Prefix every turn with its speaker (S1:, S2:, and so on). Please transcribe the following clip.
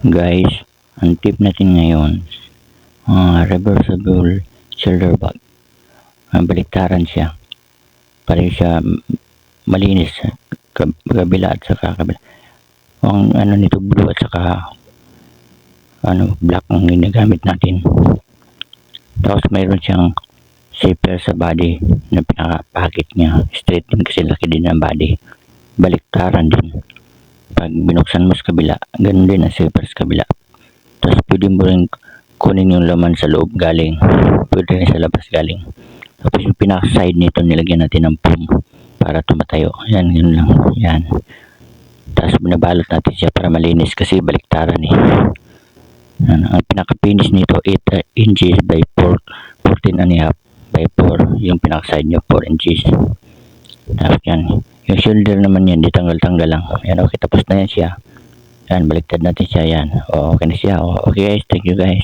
S1: Guys, ang tip natin ngayon, reversible shoulder bag. Baliktaran siya para siya malinis kabila at saka kabila. Ang ano nito, blue at saka black ang ginagamit natin. Tapos mayroon siyang zipper sa body na pinaka-pocket niya. Straight din kasi laki din ang body. Baliktaran din. Pag binuksan mo sa kabila, ganun din ang zipper sa kabila. Tapos pwede mo rin kunin yung laman sa loob galing. Pwede rin sa labas galing. Tapos yung pinaka-side nito nilagyan natin ng foam para tumatayo. Yan, yun lang. Yan. Tapos binabalot natin siya para malinis kasi baliktaran eh. Yan. Ang pinaka-finish nito 8 inches by 14 and a half by 4. Yung pinaka-side nyo 4 inches. Tapos yan. Yung shoulder naman yan, di tanggal-tanggal lang. Yan, okay, tapos na yan siya. Yan, baliktad natin siya, yan. Okay na siya. Okay guys, thank you guys.